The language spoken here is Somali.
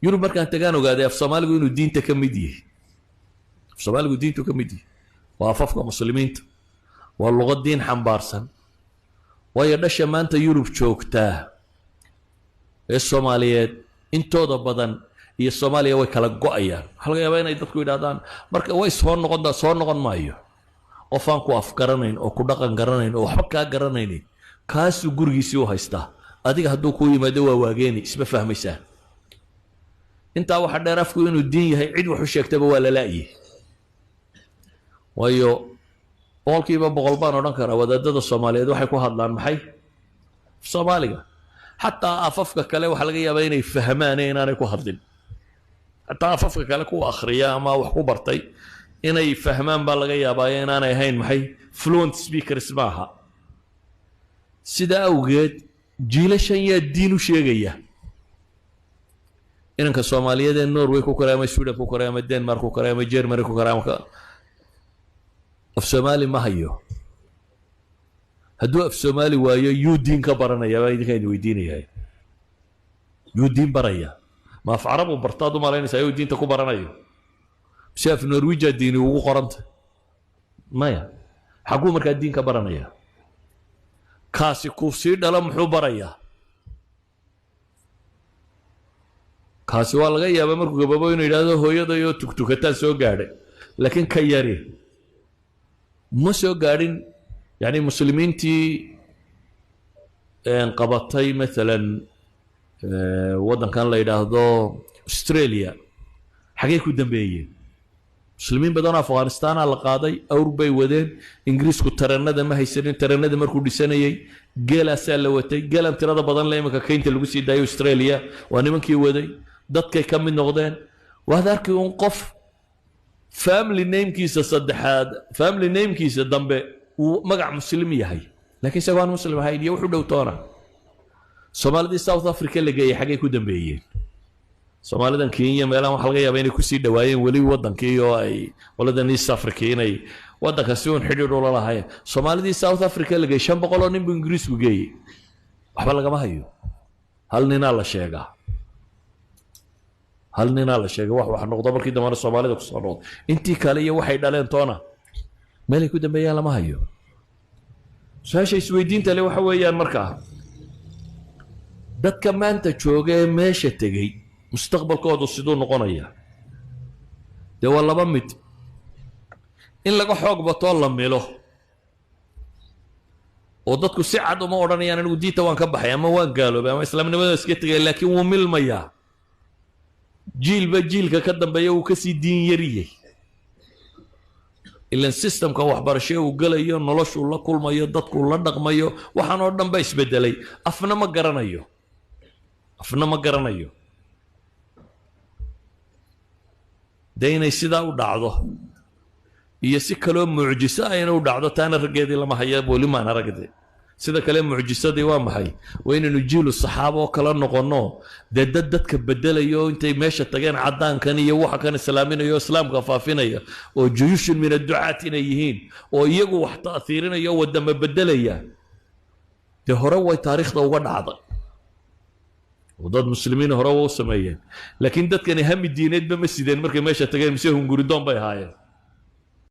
yurub markaan tagaan ogaaday af soomaaligu inuu diinta ka mid yahay af soomaaligu diintu ka mid yahay waa afafka muslimiinta waa luqad diin xambaarsan waayo dhasha maanta yurub joogtaa ee soomaaliyeed intooda badan iyo Soomaaliya way kala go'ayaan waxa laga yaabaa inay dadku yiraahdaan marka way soo noqon maayo qof aan ku afgaranayn oo ku dhaqan garanayn oo waxba ka garanayn kaas gurigiisii u haysta adiga hadduu ku yimaado waa waageeni isma fahmaysaa inta waxa dheer afku inuu diin yahay cid wax u sheegtaba waa la laayay waayo boqolkiiba boqol baan odhan karaa wadaadada Soomaaliyeed waxay ku hadlaan maxay Soomaaliga xataa afafka kale waxa laga yaabaa inay fahmaan inaanay ku hadlin حتى أفكر كله كوا أخريا ما وحكو برتي إنه يفهمان بالغيا باين أنا هين محي فلونت سبيكر اسمها سيدا أوجد جيلشان يدين وشيء إنك الصومالية ده النرويج كوكرام السودان كوكرام الدنمارك كوكرام الجرماني كوكرام في الصومالي ما هيو هدوء في الصومالي ويا يودين كبرنا يا بايد كين ويديني هاي يودين برايا ما في عرب وبرتادو ما لين سايو دين تكو برانايو شاف النرويج ديني وقرنت مايا حقو مركا الدين كبرانايا كاسي كوفسي دلم حو برايا كاسي والغا يابا مركو غبابو انو يرادو هويدا يو توكتوكتا سو غادي لكن كياري ما سو غادين يعني مسلمين تي انقبضتي مثلا ودن كان لا يراهدو استراليا حقيقي ku dambeeyay muslimiin badan Afghanistan la qaaday Awrubay wadeen Ingiriisku taranada ma haysanin taranada markuu dhisanayay geelaas la watay geelan tirada badan la imika keynta lagu sii daayo Australia waa nimankii waday dadkay ka mid noqdeen wadarkii un qof family name-kiisa saddexaad family name-kiisa dambe uu magac muslim yahay laakiin sabaan muslim ahayn iyo wuxuu dhowtoona Soomaalida South Africa lageeyay xagee ku dambeeyeen Soomaalidan Kenya meelan waxa laga yaabaa inay ku sii dhawaayeen wali wadankii oo ay waladan East Africa inay wadanka si uun xidhiidh u lahaayeen Soomaalida South Africa lageeyay 500 oo nin bu Ingiriis ku geeyay waxba laga hayo hal nin la sheegaa wax noqdo markii dhammaan Soomaalida ku soo noqdo intii kale iyo waxay dhaleen toona meel ku dambeeyay lama hayo saashay isweydiinta le waxa weeyaan markaa dadka maanta jooga meesha tagay mustaqbalkoodu sidoo noqonaya de wala laba mid in laga xoog bato la meelo oo dadku si cad uma oranayaan inuu diinta waan ka baxay ama waan gaaloobay ama islaamnimada iska tagay laakiin wuu milmaya jiilba jiilka ka dambeeya uu ka sii diin yariyay ilan systemka waxbarasho uu galayo noloshu la kulmayo dadku la dhaqmayo waxaan oo dhan ba isbedelay afna ma garanayo deynay sida u dhacdo iyo si kale mucjiso ayna u dhacdo taana rageedii lama hayo wali ma aragde sida kale mucjisadii waa maxay waynu jiilu saxaabo kala noqono dadka bedelayo intay meesha tageen cadaankan iyo waxa kan islaaminayo islaamka faafinayo oo juyush min ad-du'aat inay yihiin oo iyagu wax taasiirinayo wadama bedelaya de hore way taariikhda uga dhacday وداد مسلمين هروا وسميين لكن دad كان هم الدينات بما سيدين markay meesha tageen mise hunguridoon bay haayeen